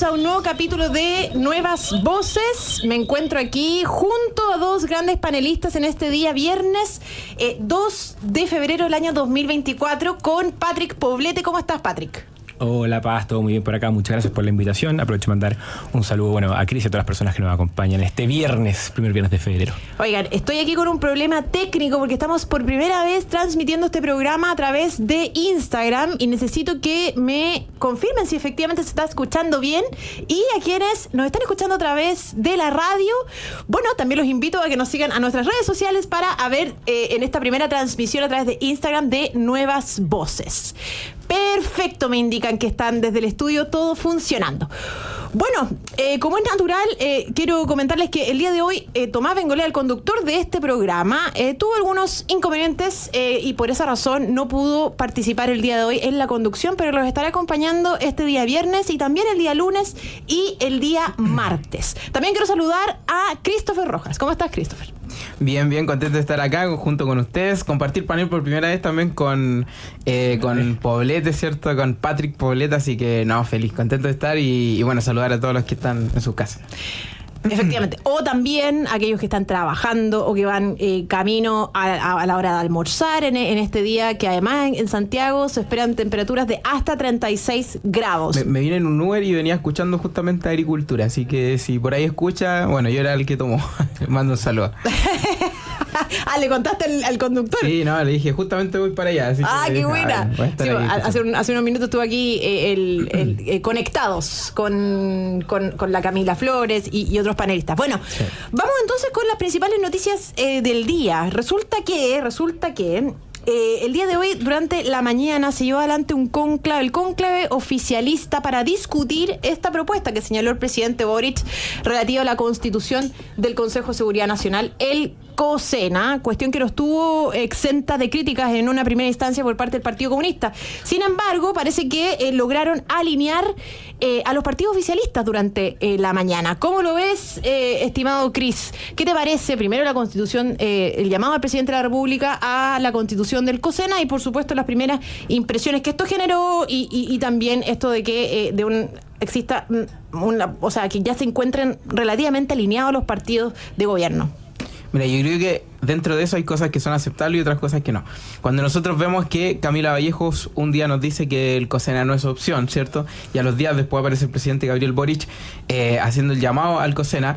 a un nuevo capítulo de Nuevas Voces. Me encuentro aquí junto a dos grandes panelistas en este día viernes 2 de febrero del año 2024 con Patrick Poblete. ¿Cómo estás, Patrick? Hola, Paz, todo muy bien por acá. Muchas gracias por la invitación. Aprovecho de mandar un saludo a Cris y a todas las personas que nos acompañan este viernes, primer viernes de febrero. Oigan, estoy aquí con un problema técnico porque estamos por primera vez transmitiendo este programa a través de Instagram y necesito que me confirmen si efectivamente se está escuchando bien. Y a quienes nos están escuchando a través de la radio, bueno, también los invito a que nos sigan a nuestras redes sociales para ver en esta primera transmisión a través de Instagram de Nuevas Voces. Perfecto, me indican que están desde el estudio todo funcionando. Bueno, como es natural, quiero comentarles que el día de hoy Tomás Bengolea, el conductor de este programa, tuvo algunos inconvenientes y por esa razón no pudo participar el día de hoy en la conducción, pero los estaré acompañando este día viernes y también el día lunes y el día martes. También quiero saludar a Christopher Rojas. ¿Cómo estás, Christopher? Bien, contento de estar acá junto con ustedes, compartir panel por primera vez también con Poblete, ¿cierto? Con Patrick Poblete, así que feliz, contento de estar y bueno, saludar a todos los que están en sus casas. Efectivamente, o también aquellos que están trabajando o que van camino a la hora de almorzar en este día, que además en Santiago se esperan temperaturas de hasta 36 grados. Me vine en un Uber y venía escuchando justamente agricultura, así que si por ahí escucha, bueno, yo era el que tomó. Mando un saludo. ¿Le contaste al conductor? Sí, le dije, justamente voy para allá. Así que qué buena. Sí, hace unos minutos estuve aquí conectados con la Camila Flores y otros panelistas. Bueno, sí. Vamos entonces con las principales noticias del día. Resulta que el día de hoy, durante la mañana, se llevó adelante el cónclave oficialista para discutir esta propuesta que señaló el presidente Boric relativa a la constitución del Consejo de Seguridad Nacional, el COSENA, cuestión que no estuvo exenta de críticas en una primera instancia por parte del Partido Comunista. Sin embargo, parece que lograron alinear a los partidos oficialistas durante la mañana. ¿Cómo lo ves, estimado Cris? ¿Qué te parece, primero, la constitución, el llamado al presidente de la República a la constitución del COSENA y, por supuesto, las primeras impresiones que esto generó y también esto de que exista que ya se encuentren relativamente alineados los partidos de gobierno? Mira, yo creo que dentro de eso hay cosas que son aceptables y otras cosas que no. Cuando nosotros vemos que Camila Vallejos un día nos dice que el COSENA no es opción, ¿cierto? Y a los días después aparece el presidente Gabriel Boric haciendo el llamado al COSENA,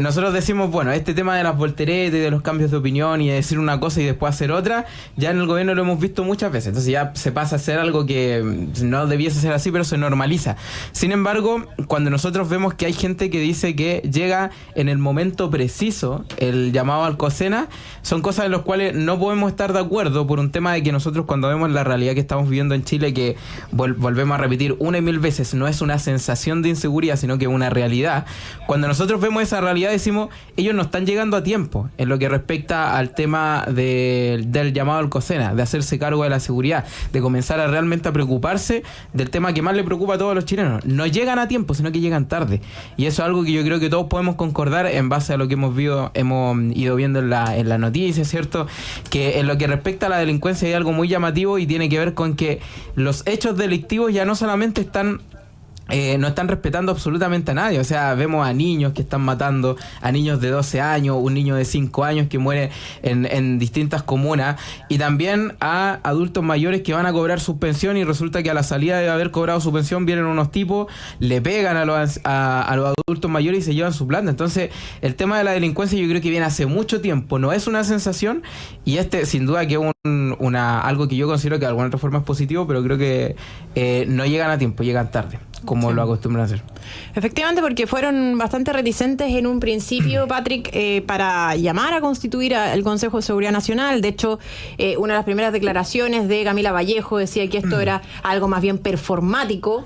nosotros decimos, bueno, este tema de las volteretas y de los cambios de opinión y de decir una cosa y después hacer otra, ya en el gobierno lo hemos visto muchas veces. Entonces ya se pasa a ser algo que no debiese ser así, pero se normaliza. Sin embargo, cuando nosotros vemos que hay gente que dice que llega en el momento preciso el llamado al COSENA, son cosas en las cuales no podemos estar de acuerdo por un tema de que nosotros, cuando vemos la realidad que estamos viviendo en Chile, que volvemos a repetir una y mil veces, no es una sensación de inseguridad, sino que es una realidad. Cuando nosotros vemos esa realidad decimos, ellos no están llegando a tiempo en lo que respecta al tema del llamado al COSENA, de hacerse cargo de la seguridad, de comenzar a realmente a preocuparse del tema que más le preocupa a todos los chilenos. No llegan a tiempo, sino que llegan tarde. Y eso es algo que yo creo que todos podemos concordar en base a lo que hemos ido viendo en la noticia, ¿cierto? Que en lo que respecta a la delincuencia hay algo muy llamativo y tiene que ver con que los hechos delictivos ya no solamente no están respetando absolutamente a nadie. O sea, vemos a niños que están matando, a niños de 12 años, un niño de 5 años que muere en distintas comunas, y también a adultos mayores que van a cobrar su pensión y resulta que a la salida de haber cobrado su pensión vienen unos tipos, le pegan a los adultos mayores y se llevan su plata. Entonces, el tema de la delincuencia yo creo que viene hace mucho tiempo, no es una sensación, y sin duda que es algo que yo considero que de alguna otra forma es positivo, pero creo que no llegan a tiempo, llegan tarde, como lo acostumbran a hacer. Efectivamente, porque fueron bastante reticentes en un principio, Patrick, para llamar a constituir el Consejo de Seguridad Nacional. De hecho, una de las primeras declaraciones de Camila Vallejo decía que esto era algo más bien performático,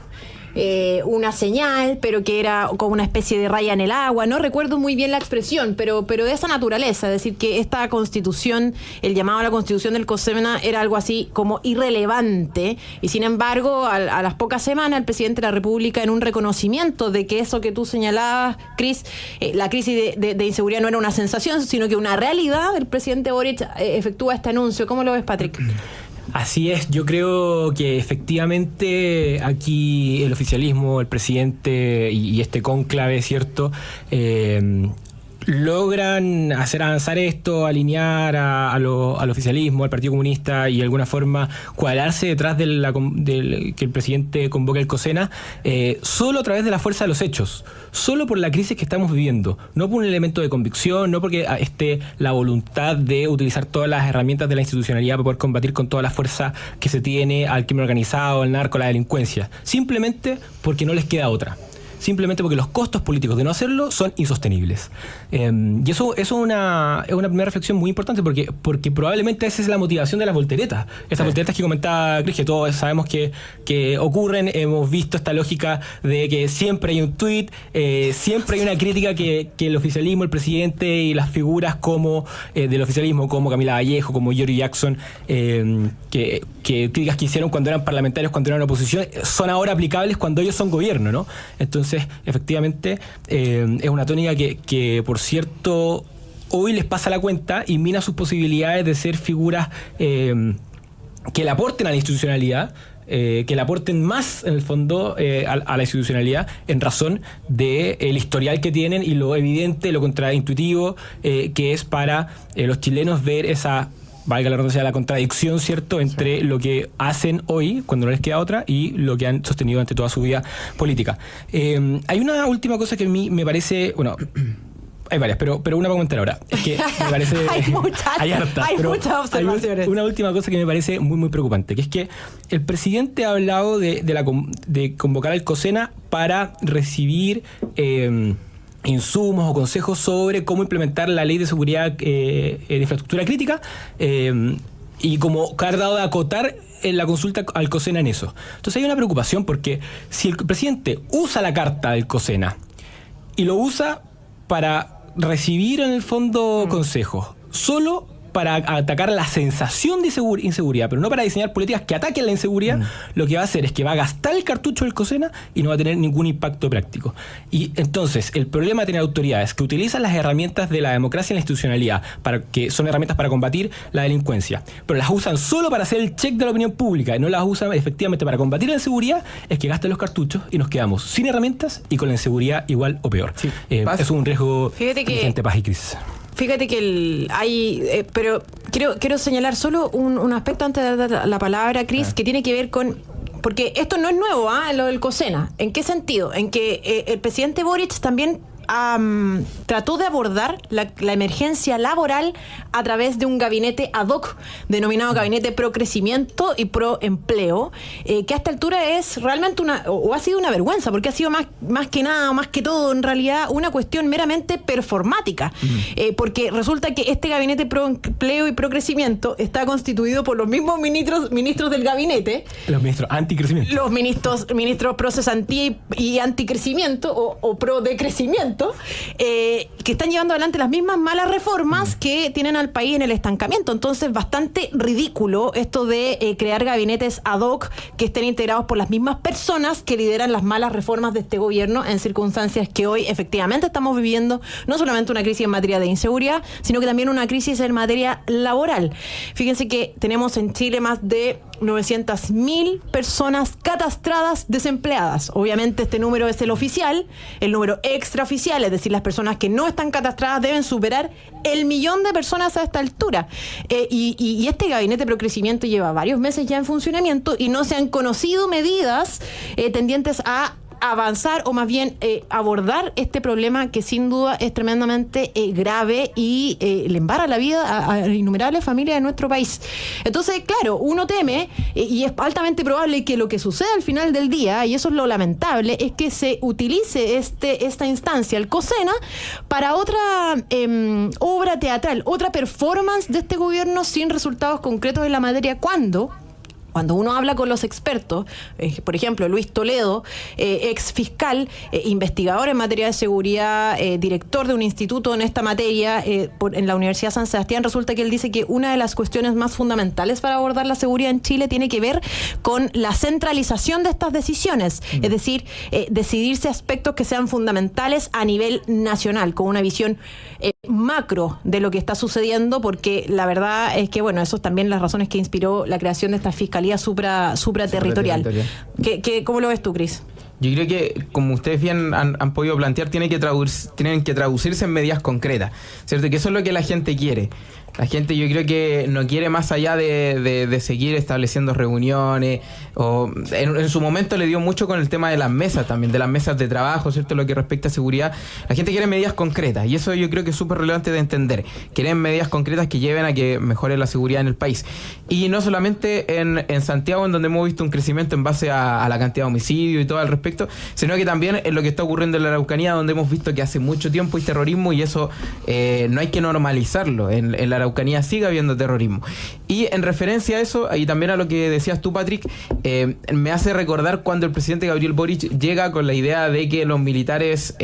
una señal, pero que era como una especie de raya en el agua. No recuerdo muy bien la expresión, pero de esa naturaleza, es decir, que esta constitución, el llamado a la constitución del COSENA era algo así como irrelevante, y sin embargo a las pocas semanas el presidente de la República, en un reconocimiento de que eso que tú señalabas, Cris, la crisis de inseguridad no era una sensación, sino que una realidad, el presidente Boric efectúa este anuncio. ¿Cómo lo ves, Patrick? Así es, yo creo que efectivamente aquí el oficialismo, el presidente y este cónclave, ¿cierto?, logran hacer avanzar esto, alinear al oficialismo, al Partido Comunista y de alguna forma cuadrarse detrás del que el presidente convoque el COSENA, solo a través de la fuerza de los hechos, solo por la crisis que estamos viviendo, no por un elemento de convicción, no porque esté la voluntad de utilizar todas las herramientas de la institucionalidad para poder combatir con toda la fuerza que se tiene al crimen organizado, al narco, a la delincuencia, simplemente porque no les queda otra. Simplemente porque los costos políticos de no hacerlo son insostenibles. Y eso es una primera reflexión muy importante porque probablemente esa es la motivación de las volteretas. Estas volteretas que comentaba Cris, que todos sabemos que ocurren, hemos visto esta lógica de que siempre hay un tuit, siempre hay una crítica que el oficialismo, el presidente y las figuras como del oficialismo, como Camila Vallejo, como Giorgio Jackson, que críticas que hicieron cuando eran parlamentarios, cuando eran oposición, son ahora aplicables cuando ellos son gobierno, ¿no? Entonces, efectivamente, es una tónica que, por cierto, hoy les pasa la cuenta y mina sus posibilidades de ser figuras que le aporten a la institucionalidad, que le aporten más, en el fondo, a la institucionalidad, en razón del historial que tienen y lo evidente, lo contraintuitivo que es para los chilenos ver esa, valga la redundancia, la contradicción, ¿cierto?, entre lo que hacen hoy, cuando no les queda otra, y lo que han sostenido durante toda su vida política. Hay una última cosa que a mí me parece, bueno, hay varias, pero una para comentar ahora. Es que me parece... hay muchas observaciones. Hay una última cosa que me parece muy, muy preocupante, que es que el presidente ha hablado de convocar al COSENA para recibir... insumos o consejos sobre cómo implementar la ley de seguridad de infraestructura crítica y como que ha dado de acotar en la consulta al COSENA en eso. Entonces hay una preocupación porque si el presidente usa la carta del COSENA y lo usa para recibir en el fondo consejos, solo para atacar la sensación de inseguridad, pero no para diseñar políticas que ataquen la inseguridad, lo que va a hacer es que va a gastar el cartucho del COSENA y no va a tener ningún impacto práctico. Y entonces, el problema de tener autoridades que utilizan las herramientas de la democracia y la institucionalidad, que son herramientas para combatir la delincuencia, pero las usan solo para hacer el check de la opinión pública y no las usan efectivamente para combatir la inseguridad, es que gastan los cartuchos y nos quedamos sin herramientas y con la inseguridad igual o peor. Sí. Es un riesgo presente, paz y crisis. Fíjate que pero quiero señalar solo un aspecto antes de dar la palabra, Cris, que tiene que ver con... Porque esto no es nuevo, lo del COSENA. ¿En qué sentido? En que el presidente Boric también trató de abordar la emergencia laboral a través de un gabinete ad hoc denominado Gabinete Pro Crecimiento y Pro Empleo, que a esta altura es realmente ha sido una vergüenza, porque ha sido más que nada, más que todo, en realidad, una cuestión meramente performática. Porque resulta que este Gabinete Pro Empleo y Pro Crecimiento está constituido por los mismos ministros del gabinete. Los ministros anticrecimiento. Los ministros pro cesantía y anticrecimiento o pro decrecimiento. Que están llevando adelante las mismas malas reformas que tienen al país en el estancamiento. Entonces, bastante ridículo esto de crear gabinetes ad hoc que estén integrados por las mismas personas que lideran las malas reformas de este gobierno en circunstancias que hoy efectivamente estamos viviendo, no solamente una crisis en materia de inseguridad, sino que también una crisis en materia laboral. Fíjense que tenemos en Chile más de 900.000 personas catastradas desempleadas. Obviamente este número es el oficial, el número extraoficial, es decir, las personas que no están catastradas deben superar 1.000.000 de personas a esta altura. Y este gabinete Pro Crecimiento lleva varios meses ya en funcionamiento y no se han conocido medidas tendientes a avanzar o más bien abordar este problema que sin duda es tremendamente grave y le embarra la vida a innumerables familias de nuestro país. Entonces, claro, uno teme y es altamente probable que lo que suceda al final del día, y eso es lo lamentable, es que se utilice esta instancia, el COSENA, para otra obra teatral, otra performance de este gobierno sin resultados concretos en la materia. Cuando uno habla con los expertos, por ejemplo, Luis Toledo, ex fiscal, investigador en materia de seguridad, director de un instituto en esta materia en la Universidad San Sebastián, resulta que él dice que una de las cuestiones más fundamentales para abordar la seguridad en Chile tiene que ver con la centralización de estas decisiones, es decir, decidirse aspectos que sean fundamentales a nivel nacional, con una visión macro de lo que está sucediendo, porque la verdad es que, bueno, eso es también las razones que inspiró la creación de esta fiscalía supraterritorial. ¿Cómo lo ves tú, Cris? Yo creo que, como ustedes bien han podido plantear, tienen que traducirse en medidas concretas, ¿cierto? Que eso es lo que la gente quiere. La gente, yo creo que no quiere más allá de seguir estableciendo reuniones, o en su momento le dio mucho con el tema de las mesas también, de las mesas de trabajo, ¿cierto? Lo que respecta a seguridad. La gente quiere medidas concretas, y eso yo creo que es súper relevante de entender. Quieren medidas concretas que lleven a que mejore la seguridad en el país. Y no solamente en Santiago, en donde hemos visto un crecimiento en base a la cantidad de homicidios y todo al respecto, sino que también en lo que está ocurriendo en la Araucanía, donde hemos visto que hace mucho tiempo hay terrorismo, y eso no hay que normalizarlo. En la Araucanía sigue habiendo terrorismo. Y en referencia a eso, y también a lo que decías tú, Patrick, me hace recordar cuando el presidente Gabriel Boric llega con la idea de que los militares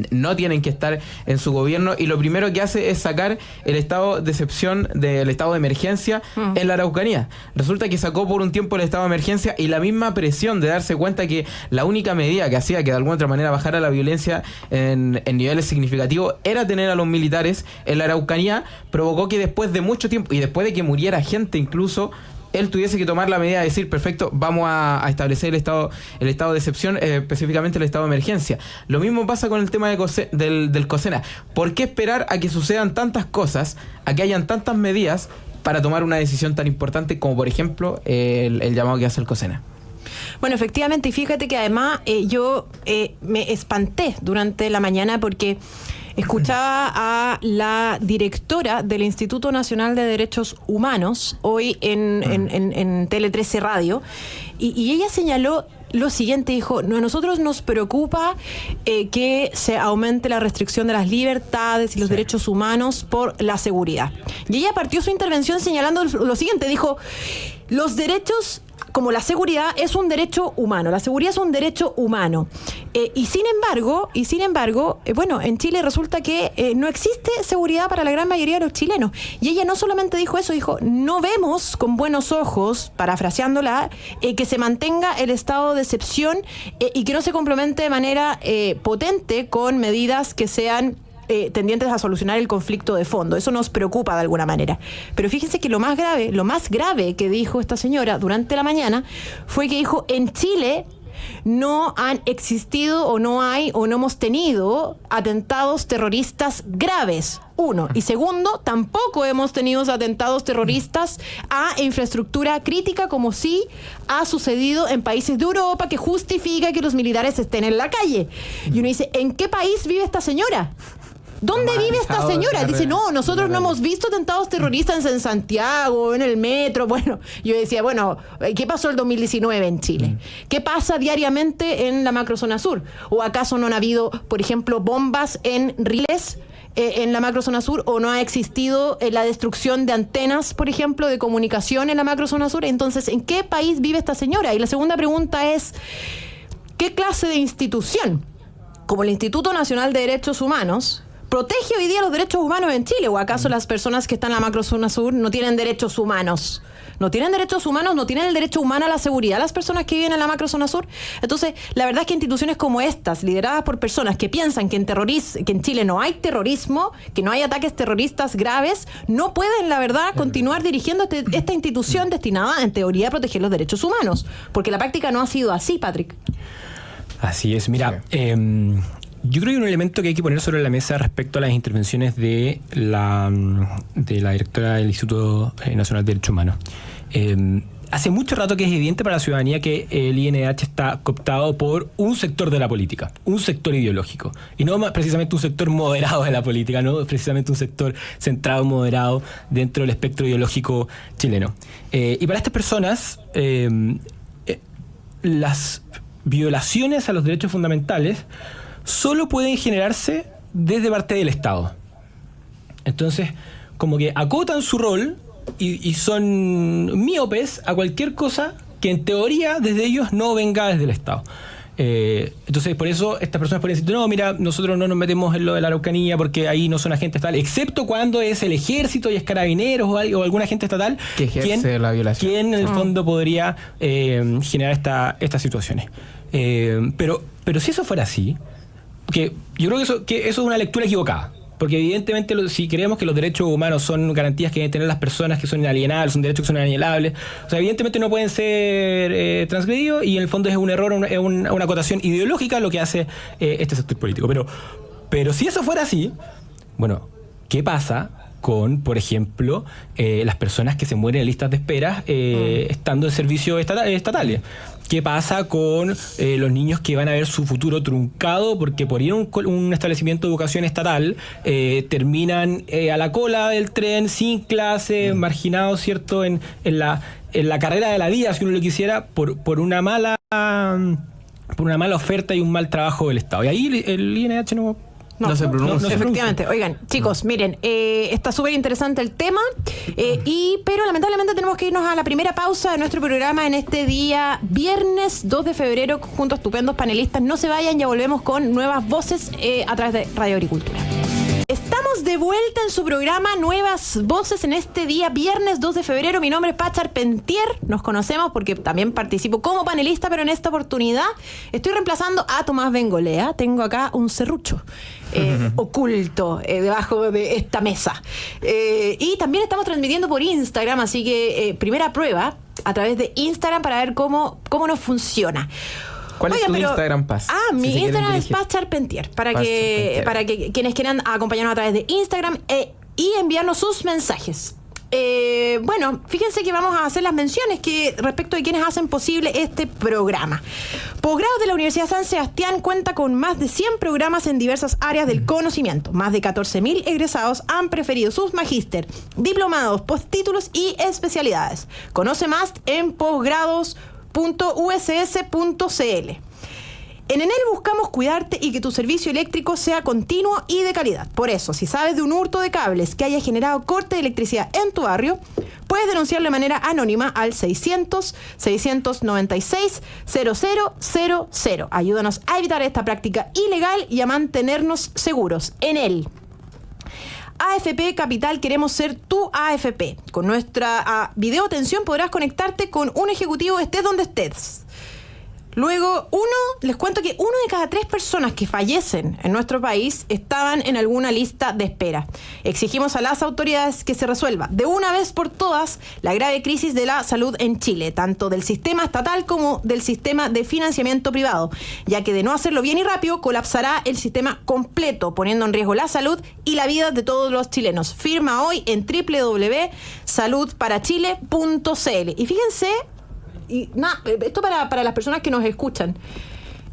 no tienen que estar en su gobierno, y lo primero que hace es sacar el estado de excepción del estado de emergencia en la Araucanía. Resulta que sacó por un tiempo el estado de emergencia, y la misma presión de darse cuenta que la única medida que hacía que de alguna otra manera bajara la violencia en niveles significativos era tener a los militares en la Araucanía, provocó que después de mucho tiempo, y después de que muriera gente incluso, él tuviese que tomar la medida de decir, perfecto, vamos a establecer el estado de excepción, específicamente el estado de emergencia. Lo mismo pasa con el tema del COSENA. ¿Por qué esperar a que sucedan tantas cosas, a que hayan tantas medidas para tomar una decisión tan importante como, por ejemplo, el llamado que hace el COSENA? Bueno, efectivamente, y fíjate que además yo me espanté durante la mañana porque escuchaba a la directora del Instituto Nacional de Derechos Humanos hoy en Tele 13 Radio, y ella señaló lo siguiente, dijo: a nosotros nos preocupa que se aumente la restricción de las libertades y los derechos humanos por la seguridad. Y ella partió su intervención señalando lo siguiente, dijo: los derechos, como la seguridad, es un derecho humano. La seguridad es un derecho humano. Y sin embargo, bueno, en Chile resulta que no existe seguridad para la gran mayoría de los chilenos. Y ella no solamente dijo eso, dijo: no vemos con buenos ojos, parafraseándola, que se mantenga el estado de excepción y que no se complemente de manera potente con medidas que sean tendientes a solucionar el conflicto de fondo. Eso nos preocupa de alguna manera. Pero fíjense que lo más grave que dijo esta señora durante la mañana fue que dijo: en Chile no han existido o no hay o no hemos tenido atentados terroristas graves. Uno. Y segundo, tampoco hemos tenido atentados terroristas a infraestructura crítica, como sí ha sucedido en países de Europa, que justifica que los militares estén en la calle. Y uno dice: ¿en qué país vive esta señora? ¿Dónde vive esta señora? Dice: no, nosotros no hemos visto atentados terroristas en Santiago, en el metro. Bueno, yo decía, bueno, ¿qué pasó el 2019 en Chile? ¿Qué pasa diariamente en la macrozona sur? ¿O acaso no han habido, por ejemplo, bombas en riles en la macrozona sur? ¿O no ha existido la destrucción de antenas, por ejemplo, de comunicación en la macrozona sur? Entonces, ¿en qué país vive esta señora? Y la segunda pregunta es: ¿qué clase de institución, como el Instituto Nacional de Derechos Humanos, protege hoy día los derechos humanos en Chile? ¿O acaso las personas que están en la macrozona sur no tienen derechos humanos? ¿No tienen derechos humanos? ¿No tienen el derecho humano a la seguridad las personas que viven en la macrozona sur? Entonces, la verdad es que instituciones como estas, lideradas por personas que piensan que en Chile no hay terrorismo, que no hay ataques terroristas graves, no pueden, la verdad, continuar dirigiendo esta institución destinada, en teoría, a proteger los derechos humanos. Porque la práctica no ha sido así, Patrick. Así es. Mira, yo creo que hay un elemento que hay que poner sobre la mesa respecto a las intervenciones de la directora del Instituto Nacional de Derechos Humanos. Hace mucho rato que es evidente para la ciudadanía que el INDH está cooptado por un sector de la política, un sector ideológico, y no precisamente un sector moderado de la política, no precisamente un sector centrado, moderado dentro del espectro ideológico chileno. Y para estas personas, las violaciones a los derechos fundamentales solo pueden generarse desde parte del Estado. Entonces, como que acotan su rol y son míopes a cualquier cosa que en teoría desde ellos no venga desde el Estado. Entonces, por eso estas personas pueden decir: no, mira, nosotros no nos metemos en lo de la Araucanía porque ahí no son agentes estatales, excepto cuando es el ejército y es carabineros o algún agente estatal que ejerce la violación, quien en el fondo podría generar estas situaciones. Pero si eso fuera así, que yo creo que eso es una lectura equivocada. porque evidentemente si creemos que los derechos humanos son garantías que deben tener las personas, que son inalienables, son derechos que son inalienables, o sea, evidentemente no pueden ser transgredidos, y en el fondo es un error, es una acotación ideológica lo que hace este sector político. Pero si eso fuera así, bueno, ¿qué pasa con, por ejemplo, las personas que se mueren en listas de espera estando en servicios estatales? ¿Qué pasa con los niños que van a ver su futuro truncado porque por ir a un establecimiento de educación estatal terminan a la cola del tren, sin clase, marginados, ¿cierto?, en la carrera de la vida, si uno lo quisiera, por una mala oferta y un mal trabajo del Estado? Y ahí el INH no se pronuncia. Efectivamente. Oigan, chicos, miren, está súper interesante el tema, pero lamentablemente tenemos que irnos a la primera pausa de nuestro programa en este día, viernes 2 de febrero, junto a estupendos panelistas. No se vayan, ya volvemos con nuevas voces a través de Radio Agricultura. Estamos de vuelta en su programa Nuevas Voces en este día, viernes 2 de febrero. Mi nombre es Pacha Arpentier. Nos conocemos porque también participo como panelista, pero en esta oportunidad estoy reemplazando a Tomás Bengolea. Tengo acá un serrucho oculto debajo de esta mesa. Y también estamos transmitiendo por Instagram, así que primera prueba a través de Instagram para ver cómo nos funciona. ¿Cuál es tu Instagram, Paz? Mi Instagram es Paz Charpentier, para que quienes quieran acompañarnos a través de Instagram y enviarnos sus mensajes. Bueno, fíjense que vamos a hacer las menciones respecto de quienes hacen posible este programa. Posgrados de la Universidad San Sebastián cuenta con más de 100 programas en diversas áreas del conocimiento. Más de 14.000 egresados han preferido sus magíster, diplomados, posttítulos y especialidades. Conoce más en posgrados.uss.cl. En Enel buscamos cuidarte y que tu servicio eléctrico sea continuo y de calidad. Por eso, si sabes de un hurto de cables que haya generado corte de electricidad en tu barrio, puedes denunciarlo de manera anónima al 600-696-0000. Ayúdanos a evitar esta práctica ilegal y a mantenernos seguros. Enel. AFP Capital, queremos ser tu AFP. Con nuestra videoatención podrás conectarte con un ejecutivo estés donde estés. Luego, les cuento que 1 de cada 3 personas que fallecen en nuestro país estaban en alguna lista de espera. Exigimos a las autoridades que se resuelva de una vez por todas la grave crisis de la salud en Chile, tanto del sistema estatal como del sistema de financiamiento privado, ya que de no hacerlo bien y rápido colapsará el sistema completo, poniendo en riesgo la salud y la vida de todos los chilenos. Firma hoy en www.saludparachile.cl. Y fíjense, esto para las personas que nos escuchan.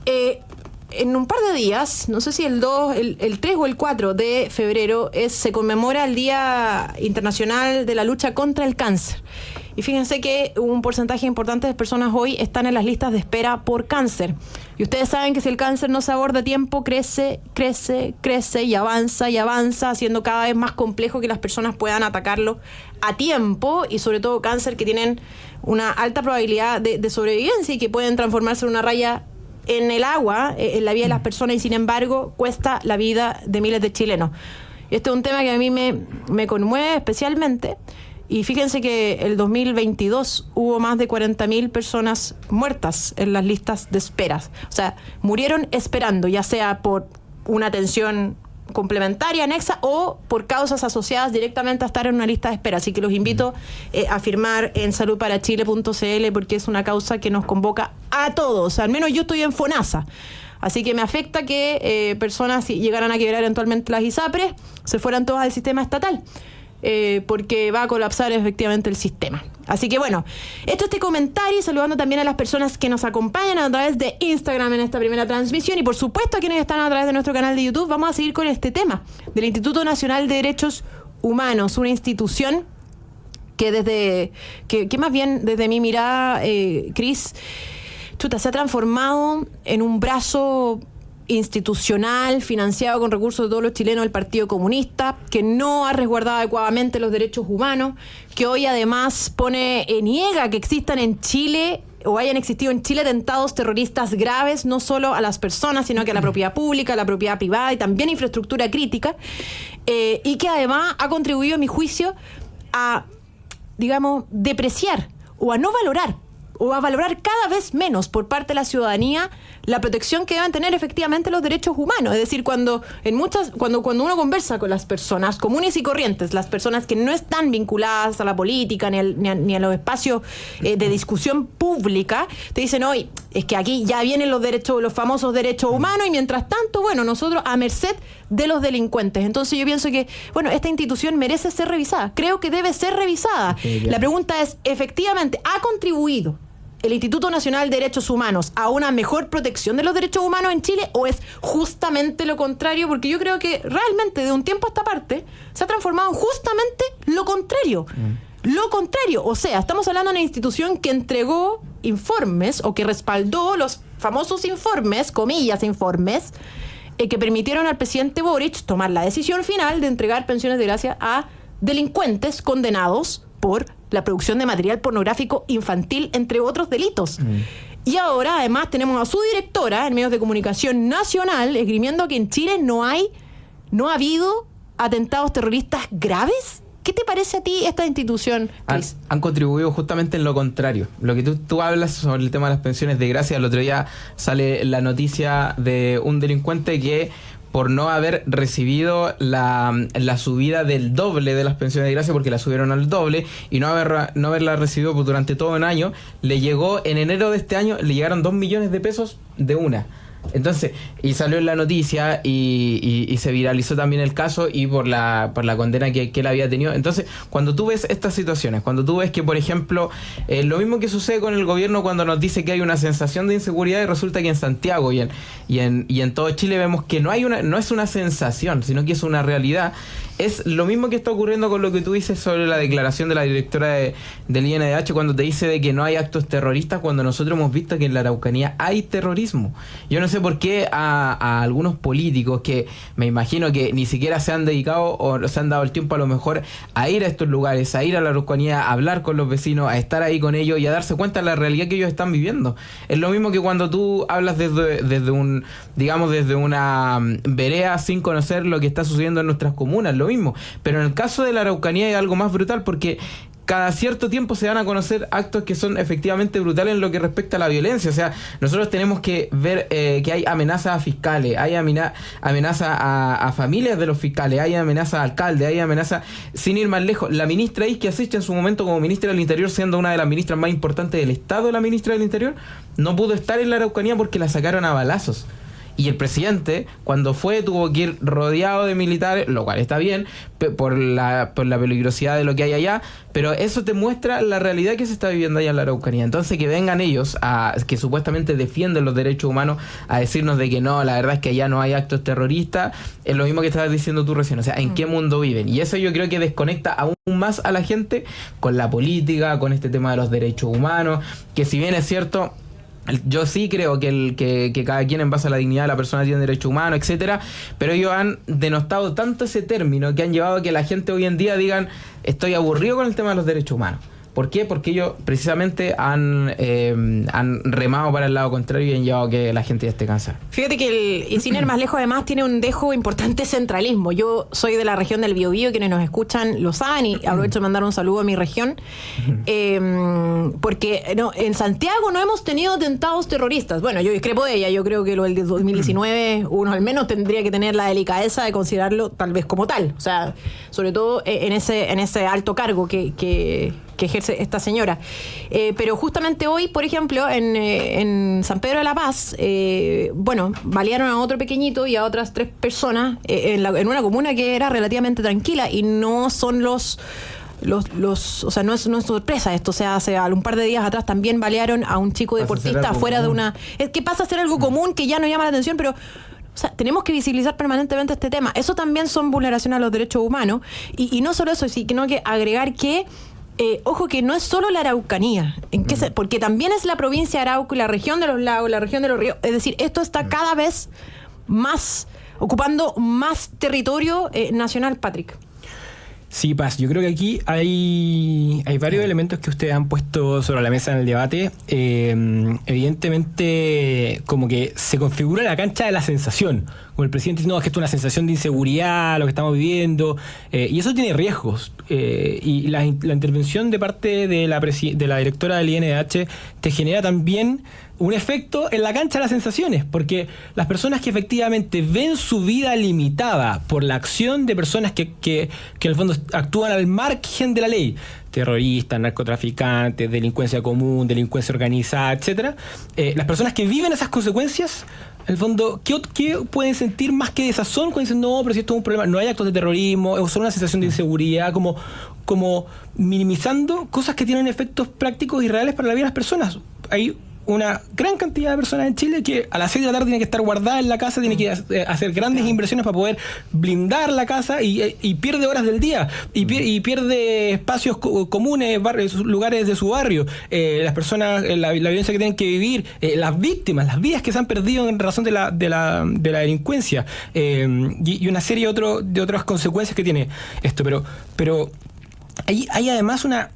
En un par de días, no sé si el 3 o el 4 de febrero, se conmemora el Día Internacional de la Lucha contra el Cáncer. Y fíjense que un porcentaje importante de personas hoy están en las listas de espera por cáncer. Y ustedes saben que si el cáncer no se aborda a tiempo, crece y avanza, haciendo cada vez más complejo que las personas puedan atacarlo a tiempo, y sobre todo cáncer que tienen una alta probabilidad de sobrevivencia y que pueden transformarse en una raya en el agua, en la vida de las personas, y sin embargo cuesta la vida de miles de chilenos. Este es un tema que a mí me conmueve especialmente. Y fíjense que el 2022 hubo más de 40.000 personas muertas en las listas de esperas. O sea, murieron esperando, ya sea por una atención complementaria, anexa, o por causas asociadas directamente a estar en una lista de espera. Así que los invito a firmar en saludparachile.cl, porque es una causa que nos convoca a todos. Al menos yo estoy en FONASA. Así que me afecta que personas, si llegaran a quebrar eventualmente las ISAPRES, se fueran todas al sistema estatal. Porque va a colapsar efectivamente el sistema. Así que bueno, este comentario, saludando también a las personas que nos acompañan a través de Instagram en esta primera transmisión, y por supuesto a quienes están a través de nuestro canal de YouTube. Vamos a seguir con este tema del Instituto Nacional de Derechos Humanos, una institución que más bien desde mi mirada, Cris, se ha transformado en un brazo institucional, financiado con recursos de todos los chilenos del Partido Comunista, que no ha resguardado adecuadamente los derechos humanos, que hoy además niega que existan en Chile o hayan existido en Chile atentados terroristas graves, no solo a las personas, sino que a la propiedad pública, a la propiedad privada y también a infraestructura crítica, y que además ha contribuido, a mi juicio, a, depreciar o a no valorar o va a valorar cada vez menos por parte de la ciudadanía la protección que deben tener efectivamente los derechos humanos. Es decir, cuando uno conversa con las personas comunes y corrientes, las personas que no están vinculadas a la política ni a los espacios de discusión pública, te dicen, hoy es que aquí ya vienen los famosos derechos humanos, y mientras tanto, bueno, nosotros a merced de los delincuentes. Entonces yo pienso que, bueno, esta institución merece ser revisada. Creo que debe ser revisada. La pregunta es, efectivamente, ¿ha contribuido el Instituto Nacional de Derechos Humanos a una mejor protección de los derechos humanos en Chile, o es justamente lo contrario? Porque yo creo que realmente de un tiempo a esta parte se ha transformado en justamente lo contrario. Lo contrario, o sea, estamos hablando de una institución que entregó informes o que respaldó los famosos informes, comillas, informes, que permitieron al presidente Boric tomar la decisión final de entregar pensiones de gracia a delincuentes condenados por la producción de material pornográfico infantil, entre otros delitos. Y ahora, además, tenemos a su directora en medios de comunicación nacional esgrimiendo que en Chile no ha habido atentados terroristas graves. ¿Qué te parece a ti esta institución, Chris? Han contribuido justamente en lo contrario. Lo que tú hablas sobre el tema de las pensiones de gracia, el otro día sale la noticia de un delincuente que, por no haber recibido la subida del doble de las pensiones de gracia, porque la subieron al doble, y no haberla recibido durante todo un año, le llegó en enero de este año, le llegaron 2 millones de pesos de una. Entonces, y salió en la noticia y se viralizó también el caso, y por la condena que él había tenido. Entonces, cuando tú ves estas situaciones, cuando tú ves que, por ejemplo, lo mismo que sucede con el gobierno cuando nos dice que hay una sensación de inseguridad, y resulta que en Santiago y en todo Chile vemos que no es una sensación, sino que es una realidad. Es lo mismo que está ocurriendo con lo que tú dices sobre la declaración de la directora del INDH, cuando te dice de que no hay actos terroristas, cuando nosotros hemos visto que en la Araucanía hay terrorismo. Yo no sé por qué a algunos políticos, que me imagino que ni siquiera se han dedicado o se han dado el tiempo a lo mejor a ir a estos lugares, a ir a la Araucanía, a hablar con los vecinos, a estar ahí con ellos y a darse cuenta de la realidad que ellos están viviendo. Es lo mismo que cuando tú hablas desde una vereda sin conocer lo que está sucediendo en nuestras comunas, lo mismo. Pero en el caso de la Araucanía hay algo más brutal, porque cada cierto tiempo se dan a conocer actos que son efectivamente brutales en lo que respecta a la violencia. O sea, nosotros tenemos que ver que hay amenazas a fiscales, hay amenazas a familias de los fiscales, hay amenazas a alcaldes, hay amenazas, sin ir más lejos. La ministra Isquia Sichel, en su momento como ministra del Interior, siendo una de las ministras más importantes del Estado, la ministra del Interior, no pudo estar en la Araucanía porque la sacaron a balazos. Y el presidente, cuando tuvo que ir rodeado de militares, lo cual está bien, por la peligrosidad de lo que hay allá, pero eso te muestra la realidad que se está viviendo allá en la Araucanía. Entonces, que vengan ellos, que supuestamente defienden los derechos humanos, a decirnos de que no, la verdad es que allá no hay actos terroristas, es lo mismo que estabas diciendo tú recién. O sea, ¿en qué mundo viven? Y eso yo creo que desconecta aún más a la gente con la política, con este tema de los derechos humanos, que si bien es cierto, yo sí creo que cada quien, en base a la dignidad de la persona, tiene derecho humano, etcétera, pero ellos han denostado tanto ese término que han llevado a que la gente hoy en día digan: estoy aburrido con el tema de los derechos humanos. ¿Por qué? Porque ellos precisamente han remado para el lado contrario y han llevado a que la gente ya esté cansada. Fíjate que y sin ir más lejos, además tiene un dejo importante centralismo. Yo soy de la región del Biobío, quienes nos escuchan lo saben, y aprovecho de mandar un saludo a mi región, porque en Santiago no hemos tenido atentados terroristas. Bueno, yo discrepo de ella. Yo creo que lo del 2019 uno al menos tendría que tener la delicadeza de considerarlo tal vez como tal. O sea, sobre todo en ese alto cargo que ejerce esta señora. Pero justamente hoy, por ejemplo, en San Pedro de la Paz, balearon a otro pequeñito y a otras 3 personas en una comuna que era relativamente tranquila, y no son o sea, no es sorpresa esto. O sea, hace un par de días atrás también balearon a un chico deportista fuera de una... Es que pasa a ser algo común que ya no llama la atención, pero... O sea, tenemos que visibilizar permanentemente este tema. Eso también son vulneraciones a los derechos humanos. Y no solo eso, sino que agregar que ojo, que no es solo la Araucanía, porque también es la provincia de Arauco y la región de los lagos, la región de los ríos. Es decir, esto está cada vez más ocupando más territorio nacional, Patrick. Sí, Paz, yo creo que aquí hay varios elementos que ustedes han puesto sobre la mesa en el debate. Evidentemente, como que se configura la cancha de la sensación. Como el presidente dice, no, es que esto es una sensación de inseguridad, lo que estamos viviendo, y eso tiene riesgos. Y la intervención de parte de la directora del INDH te genera también un efecto en la cancha de las sensaciones, porque las personas que efectivamente ven su vida limitada por la acción de personas que en el fondo actúan al margen de la ley, terroristas, narcotraficantes, delincuencia común, delincuencia organizada, etcétera, las personas que viven esas consecuencias, en el fondo, ¿qué pueden sentir más que desazón cuando dicen, no, pero si esto es un problema, no hay actos de terrorismo, es solo una sensación de inseguridad, como minimizando cosas que tienen efectos prácticos y reales para la vida de las personas? Hay una gran cantidad de personas en Chile que a las 6 de la tarde tienen que estar guardadas en la casa, tienen que hacer grandes inversiones para poder blindar la casa y pierde horas del día y pierde espacios comunes, lugares de su barrio, las personas, la violencia que tienen que vivir, las víctimas, las vidas que se han perdido en razón de la delincuencia, y una serie de otras consecuencias que tiene esto, pero hay además una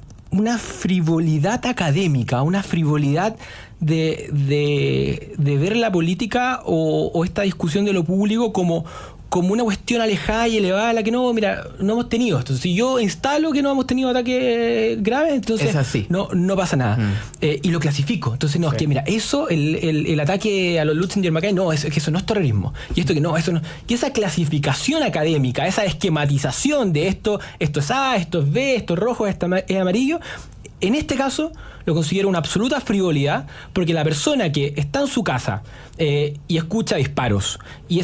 frivolidad académica, una frivolidad de ver la política o esta discusión de lo público como una cuestión alejada y elevada a la que no hemos tenido. Entonces, si yo instalo que no hemos tenido ataques graves, entonces no pasa nada. Y lo clasifico. Entonces, es que mira, eso, el ataque a los Lutzinger Mackay, no, es que eso no es terrorismo. Y esto que no, eso no. Y esa clasificación académica, esa esquematización de esto es A, esto es B, esto es rojo, esto es amarillo, en este caso lo considero una absoluta frivolidad, porque la persona que está en su casa y escucha disparos, y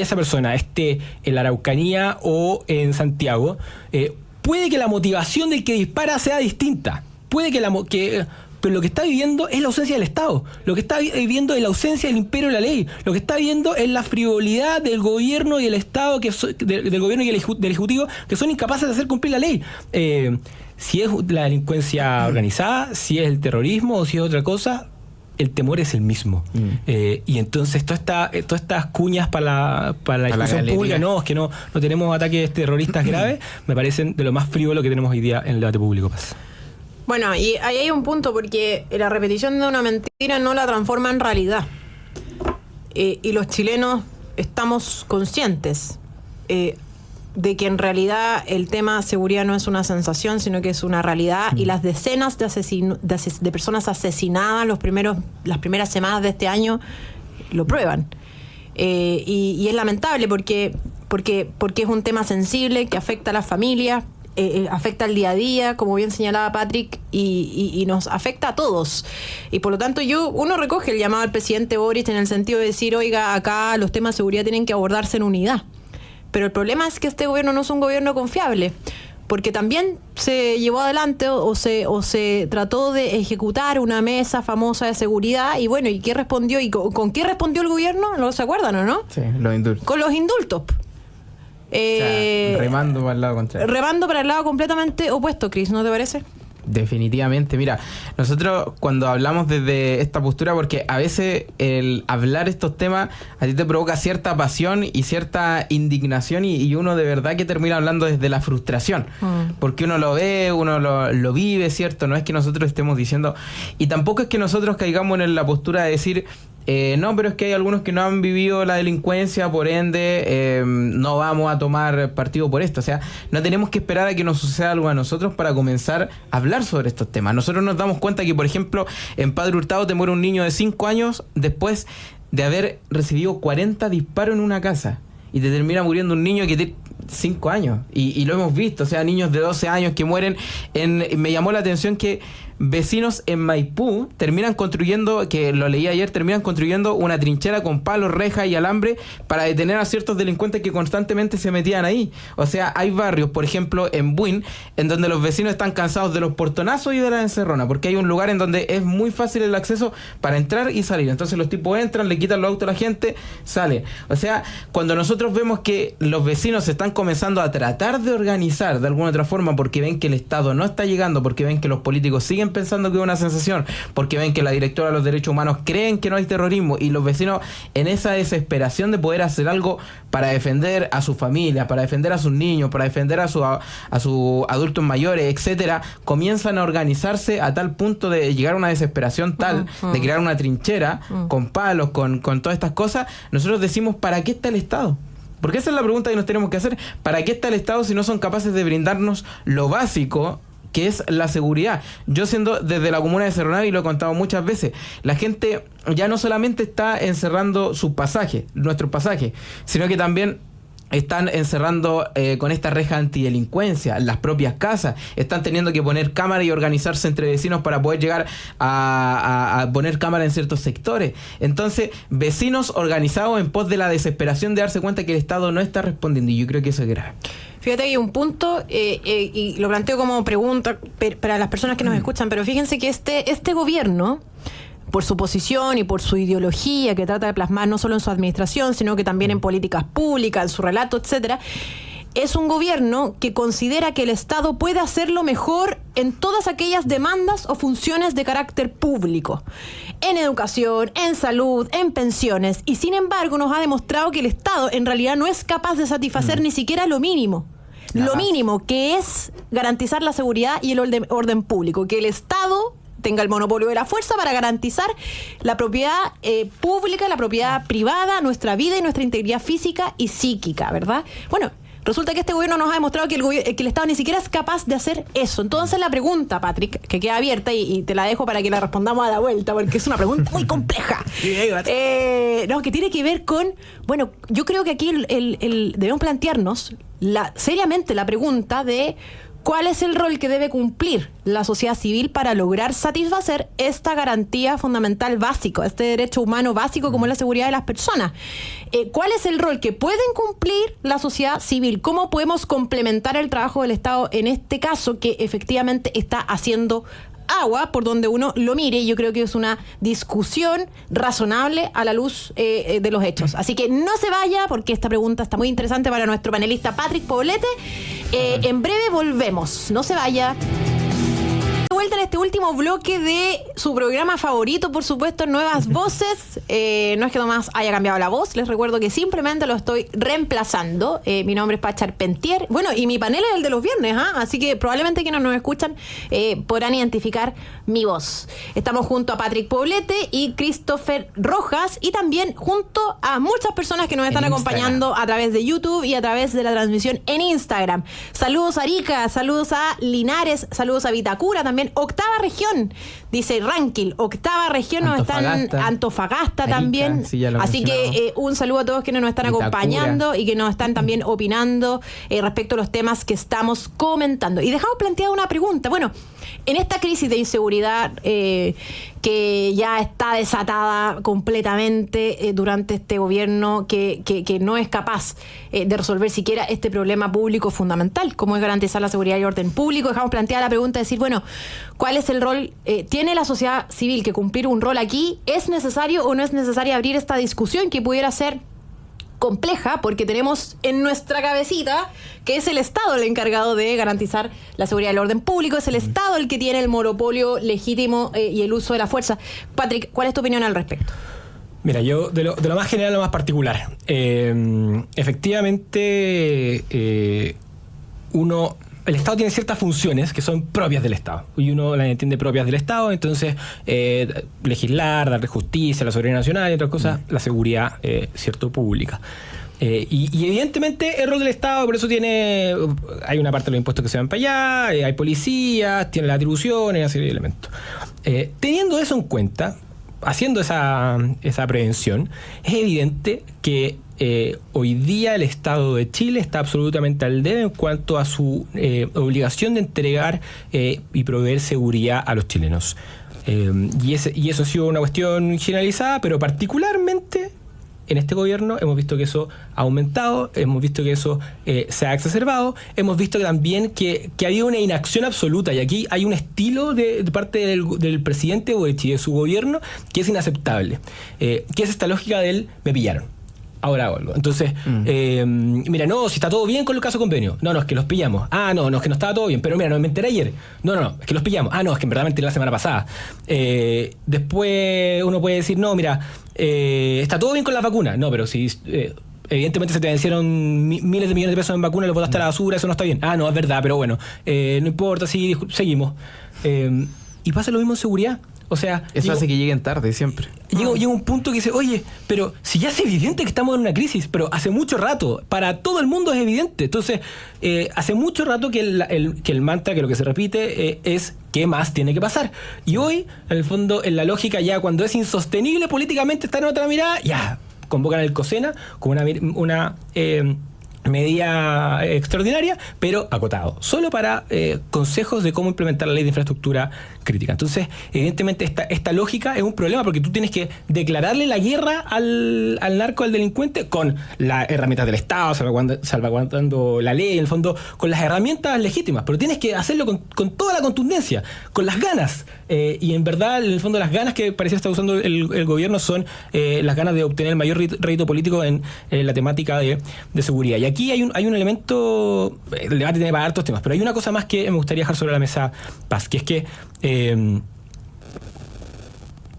esa persona esté en la Araucanía o en Santiago, puede que la motivación del que dispara sea distinta. Puede pero lo que está viviendo es la ausencia del Estado. Lo que está viviendo es la ausencia del imperio de la ley. Lo que está viviendo es la frivolidad del gobierno y del Estado, del gobierno y del Ejecutivo, que son incapaces de hacer cumplir la ley. Si es la delincuencia organizada, si es el terrorismo o si es otra cosa, el temor es el mismo. Y entonces todas estas cuñas para la discusión pública, no, es que no tenemos ataques terroristas graves, me parecen de lo más frívolo que tenemos hoy día en el debate público. Bueno, y ahí hay un punto, porque la repetición de una mentira no la transforma en realidad. Y los chilenos estamos conscientes de que en realidad el tema seguridad no es una sensación, sino que es una realidad, y las decenas de personas asesinadas las primeras semanas de este año lo prueban. Y es lamentable porque es un tema sensible que afecta a las familias, afecta al día a día, como bien señalaba Patrick, y nos afecta a todos. Y por lo tanto uno recoge el llamado al presidente Boric en el sentido de decir, oiga, acá los temas de seguridad tienen que abordarse en unidad. Pero el problema es que este gobierno no es un gobierno confiable, porque también se llevó adelante o se trató de ejecutar una mesa famosa de seguridad, y bueno, ¿y qué respondió? ¿Y con qué respondió el gobierno? ¿No se acuerdan o no? Sí, los indultos. Con los indultos. Remando para el lado contrario. Remando para el lado completamente opuesto, Cris, ¿no te parece? Definitivamente. Mira, nosotros cuando hablamos desde esta postura, porque a veces el hablar estos temas a ti te provoca cierta pasión y cierta indignación, y uno de verdad que termina hablando desde la frustración, porque uno lo ve, uno lo vive, ¿cierto? No es que nosotros estemos diciendo, y tampoco es que nosotros caigamos en la postura de decir, no, pero es que hay algunos que no han vivido la delincuencia, por ende no vamos a tomar partido por esto. O sea, no tenemos que esperar a que nos suceda algo a nosotros para comenzar a hablar sobre estos temas. Nosotros nos damos cuenta que, por ejemplo, en Padre Hurtado te muere un niño de 5 años después de haber recibido 40 disparos en una casa, y te termina muriendo un niño que tiene 5 años, y lo hemos visto, o sea, niños de 12 años que mueren. Me llamó la atención que vecinos en Maipú terminan construyendo, que lo leí ayer, terminan construyendo una trinchera con palos, rejas y alambre para detener a ciertos delincuentes que constantemente se metían ahí. O sea, hay barrios, por ejemplo, en Buin, en donde los vecinos están cansados de los portonazos y de la encerrona, porque hay un lugar en donde es muy fácil el acceso para entrar y salir. Entonces los tipos entran, le quitan los autos a la gente, salen. O sea, cuando nosotros vemos que los vecinos se están comenzando a tratar de organizar de alguna otra forma, porque ven que el Estado no está llegando, porque ven que los políticos siguen siguen pensando que es una sensación, porque ven que la directora de los derechos humanos creen que no hay terrorismo, y los vecinos, en esa desesperación de poder hacer algo para defender a su familia, para defender a sus niños, para defender a sus adultos mayores, etcétera, comienzan a organizarse a tal punto de llegar a una desesperación tal, de crear una trinchera con palos, con todas estas cosas. Nosotros decimos, ¿para qué está el Estado? Porque esa es la pregunta que nos tenemos que hacer. ¿Para qué está el Estado si no son capaces de brindarnos lo básico, que es la seguridad? Yo, siendo desde la comuna de Cerro Navia, y lo he contado muchas veces, la gente ya no solamente está encerrando sus pasajes, nuestros pasajes, sino que también están encerrando con esta reja antidelincuencia las propias casas. Están teniendo que poner cámara y organizarse entre vecinos para poder llegar a poner cámara en ciertos sectores. Entonces, vecinos organizados en pos de la desesperación de darse cuenta que el Estado no está respondiendo, y yo creo que eso es grave. Fíjate que hay un punto, y lo planteo como pregunta para las personas que nos escuchan, pero fíjense que este gobierno, por su posición y por su ideología que trata de plasmar no solo en su administración, sino que también en políticas públicas, en su relato, etcétera, es un gobierno que considera que el Estado puede hacerlo mejor en todas aquellas demandas o funciones de carácter público, en educación, en salud, en pensiones, y sin embargo nos ha demostrado que el Estado en realidad no es capaz de satisfacer ni siquiera lo mínimo. Lo mínimo, que es garantizar la seguridad y el orden público, que el Estado tenga el monopolio de la fuerza para garantizar la propiedad pública, la propiedad privada, nuestra vida y nuestra integridad física y psíquica, ¿verdad? Bueno, resulta que este gobierno nos ha demostrado que el Estado ni siquiera es capaz de hacer eso. Entonces la pregunta, Patrick, que queda abierta y te la dejo para que la respondamos a la vuelta, porque es una pregunta muy compleja. Que tiene que ver con, bueno, yo creo que aquí debemos plantearnos seriamente la pregunta de ¿cuál es el rol que debe cumplir la sociedad civil para lograr satisfacer esta garantía fundamental básico, este derecho humano básico como es la seguridad de las personas? ¿Cuál es el rol que pueden cumplir la sociedad civil? ¿Cómo podemos complementar el trabajo del Estado en este caso que efectivamente está haciendo agua por donde uno lo mire? Yo creo que es una discusión razonable a la luz de los hechos. Así que no se vaya, porque esta pregunta está muy interesante para nuestro panelista Patrick Poblete. En breve volvemos. No se vaya. De vuelta en este último bloque de su programa favorito, por supuesto, Nuevas Voces. No es que Tomás haya cambiado la voz, les recuerdo que simplemente lo estoy reemplazando. Mi nombre es Pachar Pentier. Bueno, y mi panel es el de los viernes, así que probablemente quienes nos escuchan podrán identificar mi voz. Estamos junto a Patrick Poblete y Christopher Rojas, y también junto a muchas personas que nos están acompañando a través de YouTube y a través de la transmisión en Instagram. Saludos a Arica, saludos a Linares, saludos a Vitacura, también octava región, dice Ranquil, octava región, nos están Antofagasta Arica, también, sí, así que un saludo a todos quienes nos están Vitacura, acompañando y que nos están también opinando respecto a los temas que estamos comentando. Y dejamos planteada una pregunta. Bueno, en esta crisis de inseguridad que ya está desatada completamente durante este gobierno que no es capaz de resolver siquiera este problema público fundamental, como es garantizar la seguridad y orden público, dejamos planteada la pregunta de decir, bueno, ¿cuál es el rol? ¿Tiene la sociedad civil que cumplir un rol aquí? ¿Es necesario o no es necesario abrir esta discusión que pudiera ser compleja, porque tenemos en nuestra cabecita que es el Estado el encargado de garantizar la seguridad y el orden público, es el Estado el que tiene el monopolio legítimo y el uso de la fuerza? Patrick, ¿cuál es tu opinión al respecto? Mira, yo de lo más general a lo más particular. Efectivamente, el Estado tiene ciertas funciones que son propias del Estado, y uno las entiende propias del Estado. Entonces, legislar, darle justicia, la soberanía nacional y otras cosas, la seguridad, cierto, pública. Y evidentemente el rol del Estado, por eso hay una parte de los impuestos que se van para allá, hay policías, tiene las atribuciones, una serie de elementos. Teniendo eso en cuenta, haciendo esa prevención, es evidente que hoy día el Estado de Chile está absolutamente al debe en cuanto a su obligación de entregar y proveer seguridad a los chilenos. Y eso ha sido una cuestión generalizada, pero particularmente en este gobierno hemos visto que eso ha aumentado, hemos visto que eso se ha exacerbado, hemos visto también que ha habido una inacción absoluta, y aquí hay un estilo de parte del presidente Boric y de su gobierno que es inaceptable, que es esta lógica del me pillaron. ahora hago algo. Entonces, mira, no, si está todo bien con el caso convenio. No, es que los pillamos. No, es que no estaba todo bien. Pero mira, no me enteré ayer. No, es que los pillamos. No, es que en verdad me enteré la semana pasada. Después uno puede decir, no, mira, está todo bien con las vacunas. No, pero si... evidentemente se te vencieron miles de millones de pesos en vacunas, los botaste a la basura, eso no está bien. No, es verdad, pero bueno, no importa, sí, seguimos. Y pasa lo mismo en seguridad. O sea, eso hace que lleguen tarde siempre. Llega un punto que dice, oye, pero si ya es evidente que estamos en una crisis, pero hace mucho rato, para todo el mundo es evidente. Entonces, hace mucho rato que el mantra, que lo que se repite es ¿qué más tiene que pasar? Y hoy, en el fondo, en la lógica ya cuando es insostenible políticamente estar en otra mirada, ya convocan al COSENA como una medida extraordinaria, pero acotado, solo para consejos de cómo implementar la ley de infraestructura crítica. Entonces, evidentemente, esta lógica es un problema porque tú tienes que declararle la guerra al narco, al delincuente, con las herramientas del Estado, salvaguardando la ley, en el fondo, con las herramientas legítimas, pero tienes que hacerlo con toda la contundencia, con las ganas. Y en verdad, en el fondo, las ganas que parece estar usando el gobierno son las ganas de obtener el mayor rédito político en la temática de seguridad. Y aquí hay un elemento, el debate tiene para hartos temas, pero hay una cosa más que me gustaría dejar sobre la mesa, Paz, que es que en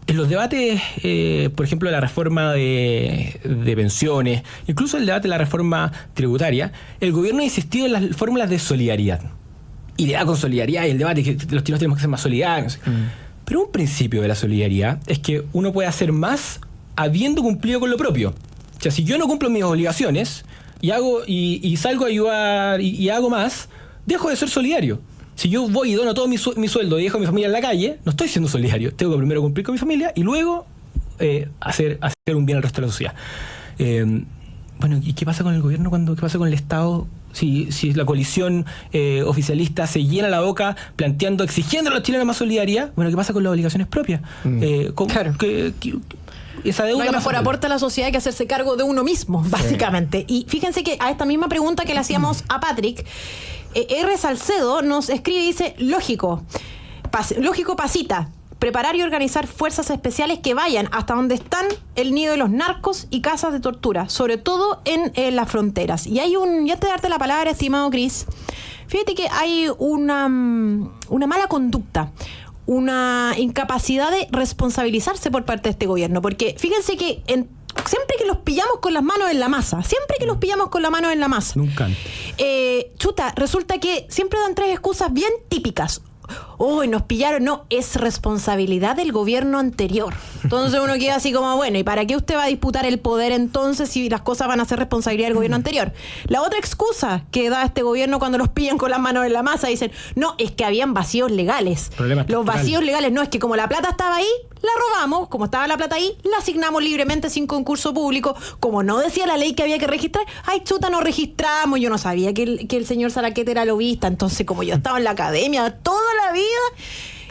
los debates, por ejemplo, de la reforma de pensiones, incluso el debate de la reforma tributaria, el gobierno ha insistido en las fórmulas de solidaridad. Y le da con solidaridad y el debate que los chinos tenemos que ser más solidarios. Pero un principio de la solidaridad es que uno puede hacer más habiendo cumplido con lo propio. O sea, si yo no cumplo mis obligaciones y salgo a ayudar y hago más, dejo de ser solidario. Si yo voy y dono todo mi sueldo y dejo a mi familia en la calle, no estoy siendo solidario. Tengo que primero cumplir con mi familia y luego hacer un bien al resto de la sociedad. Bueno, ¿y qué pasa con el gobierno? ¿Qué pasa con el Estado? Si la coalición oficialista se llena la boca exigiendo a los chilenos más solidaridad, bueno, ¿qué pasa con las obligaciones propias? Claro. Esa deuda no hay mejor aporte a la sociedad que hacerse cargo de uno mismo, básicamente. Y fíjense que a esta misma pregunta que le hacíamos a Patrick, R. Salcedo nos escribe y dice, lógico, Pasita, preparar y organizar fuerzas especiales que vayan hasta donde están el nido de los narcos y casas de tortura, sobre todo en las fronteras. Y hay ya te darte la palabra, estimado Cris, fíjate que hay una mala conducta, una incapacidad de responsabilizarse por parte de este gobierno, porque fíjense que siempre que los pillamos con las manos en la masa, nunca. Resulta que siempre dan tres excusas bien típicas. Nos pillaron. No, es responsabilidad del gobierno anterior. Entonces uno queda así como, bueno, ¿y para qué usted va a disputar el poder entonces si las cosas van a ser responsabilidad del gobierno anterior? La otra excusa que da este gobierno cuando los pillan con las manos en la masa, dicen, no, es que habían vacíos legales. Los vacíos legales, no, es que como la plata estaba ahí, la robamos, como estaba la plata ahí, la asignamos libremente sin concurso público, como no decía la ley que había que registrar, no registramos, yo no sabía que el señor Salaquete era lobista, entonces como yo estaba en la academia toda la vida.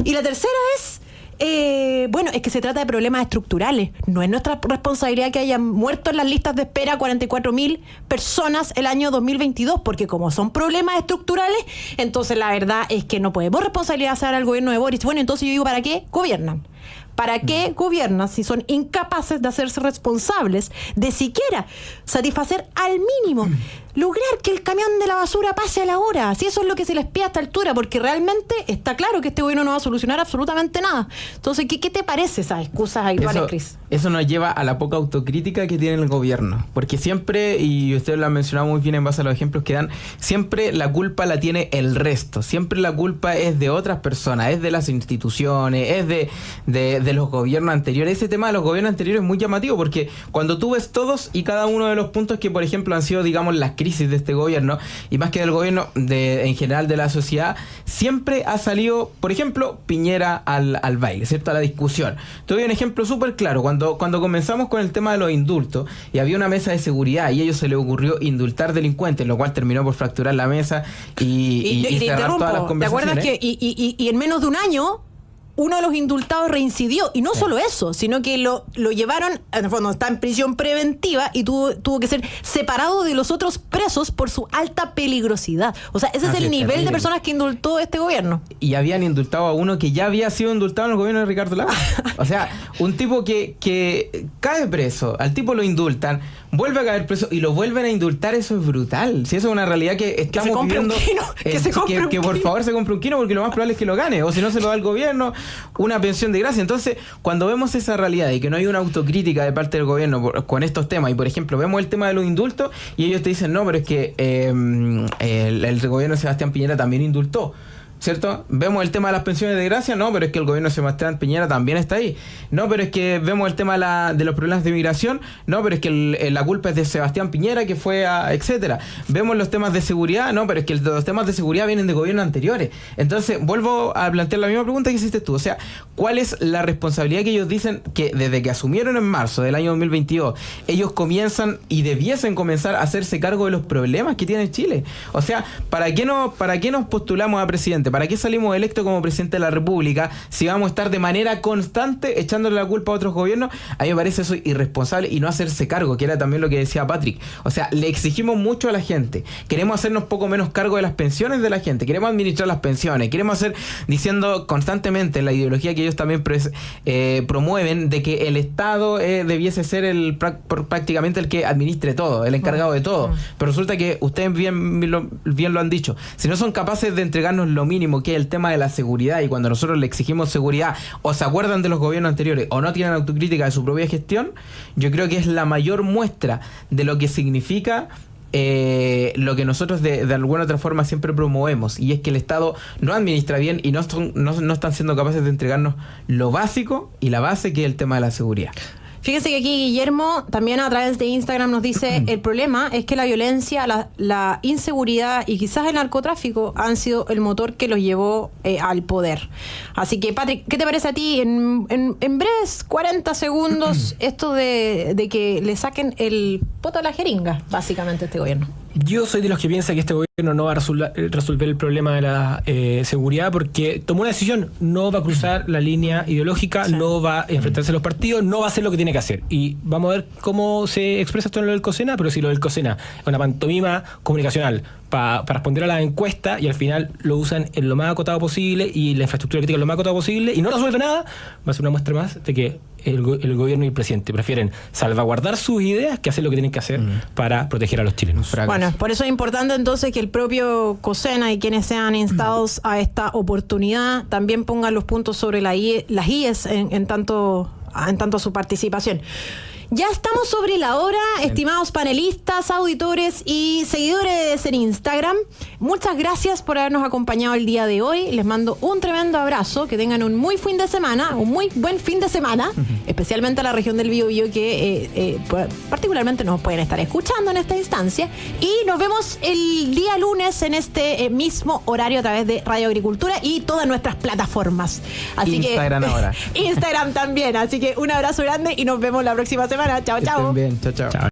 Y la tercera es, es que se trata de problemas estructurales. No es nuestra responsabilidad que hayan muerto en las listas de espera 44.000 personas el año 2022, porque como son problemas estructurales, entonces la verdad es que no podemos responsabilizar al gobierno de Boris. Bueno, entonces yo digo, ¿para qué gobiernan? ¿Para qué gobiernan si son incapaces de hacerse responsables de siquiera satisfacer al mínimo, lograr que el camión de la basura pase a la hora? Si eso es lo que se les pide a esta altura, porque realmente está claro que este gobierno no va a solucionar absolutamente nada. Entonces, ¿qué te parece esas excusas habituales, Cris? Eso nos lleva a la poca autocrítica que tiene el gobierno, porque siempre, y usted lo ha mencionado muy bien en base a los ejemplos que dan, siempre la culpa la tiene el resto, siempre la culpa es de otras personas, es de las instituciones, es de los gobiernos anteriores. Ese tema de los gobiernos anteriores es muy llamativo, porque cuando tú ves todos y cada uno de los puntos que, por ejemplo, han sido, digamos, las crisis de este gobierno, y más que del gobierno, en general de la sociedad, siempre ha salido, por ejemplo, Piñera al baile, ¿cierto? A la discusión. Te doy un ejemplo súper claro. Cuando comenzamos con el tema de los indultos, y había una mesa de seguridad, y a ellos se les ocurrió indultar delincuentes, lo cual terminó por fracturar la mesa y cerrar todas las conversaciones. ¿Te acuerdas que y en menos de un año uno de los indultados reincidió. Y no solo eso, sino que lo llevaron, en el fondo está en prisión preventiva y tuvo que ser separado de los otros presos por su alta peligrosidad. O sea, ese es el nivel terrible de personas que indultó este gobierno. Y habían indultado a uno que ya había sido indultado en el gobierno de Ricardo Lagos. O sea, un tipo que cae preso, al tipo lo indultan, vuelve a caer preso y lo vuelven a indultar. Eso es brutal. Si eso es una realidad que estamos viviendo, que por favor se compre un quino, porque lo más probable es que lo gane, o si no se lo da el gobierno, una pensión de gracia. Entonces, cuando vemos esa realidad y que no hay una autocrítica de parte del gobierno con estos temas, y por ejemplo vemos el tema de los indultos y ellos te dicen, no, pero es que el gobierno de Sebastián Piñera también indultó, ¿cierto? Vemos el tema de las pensiones de gracia, no, pero es que el gobierno de Sebastián Piñera también está ahí. No, pero es que vemos el tema de los problemas de inmigración, no, pero es que la culpa es de Sebastián Piñera, que fue etcétera. Vemos los temas de seguridad, no, pero es que los temas de seguridad vienen de gobiernos anteriores. Entonces, vuelvo a plantear la misma pregunta que hiciste tú. O sea, ¿cuál es la responsabilidad que ellos dicen que desde que asumieron en marzo del año 2022, ellos comienzan y debiesen comenzar a hacerse cargo de los problemas que tiene Chile? O sea, ¿para qué nos postulamos a presidente? ¿Para qué salimos electos como presidente de la República si vamos a estar de manera constante echándole la culpa a otros gobiernos? A mí me parece eso irresponsable y no hacerse cargo, que era también lo que decía Patrick. O sea, le exigimos mucho a la gente. Queremos hacernos poco menos cargo de las pensiones de la gente. Queremos administrar las pensiones. Queremos hacer, diciendo constantemente la ideología que ellos también promueven, de que el Estado debiese ser prácticamente el que administre todo, el encargado de todo. Pero resulta que ustedes bien lo han dicho. Si no son capaces de entregarnos lo mínimo, que es el tema de la seguridad, y cuando nosotros le exigimos seguridad, o se acuerdan de los gobiernos anteriores o no tienen autocrítica de su propia gestión, yo creo que es la mayor muestra de lo que significa lo que nosotros de alguna otra forma siempre promovemos, y es que el Estado no administra bien y no están siendo capaces de entregarnos lo básico y la base, que es el tema de la seguridad. Fíjese que aquí Guillermo también a través de Instagram nos dice, el problema es que la violencia, la inseguridad y quizás el narcotráfico han sido el motor que los llevó al poder. Así que, Patrick, ¿qué te parece a ti en breves 40 segundos esto de que le saquen el poto a la jeringa, básicamente, a este gobierno? Yo soy de los que piensa que este gobierno no va a resolver el problema de la seguridad, porque tomó una decisión, no va a cruzar la línea ideológica, no va a enfrentarse a los partidos, no va a hacer lo que tiene que hacer. Y vamos a ver cómo se expresa esto en lo del COSENA, pero si lo del COSENA es una pantomima comunicacional para responder a la encuesta, y al final lo usan en lo más acotado posible y la infraestructura crítica en lo más acotado posible, y no resuelve nada, va a ser una muestra más de que el gobierno y el presidente prefieren salvaguardar sus ideas que hacer lo que tienen que hacer para proteger a los chilenos. Bueno, por eso es importante entonces que el propio COSENA y quienes sean instados a esta oportunidad también pongan los puntos sobre las IES en tanto a su participación. Ya estamos sobre la hora, estimados panelistas, auditores y seguidores en Instagram. Muchas gracias por habernos acompañado el día de hoy. Les mando un tremendo abrazo. Que tengan un muy buen fin de semana, especialmente a la región del Biobío, que particularmente nos pueden estar escuchando en esta instancia. Y nos vemos el día lunes en este mismo horario a través de Radio Agricultura y todas nuestras plataformas. Así Instagram ahora. Instagram también. Así que un abrazo grande y nos vemos la próxima semana. Chao, chao. Estén bien. Chao, chao.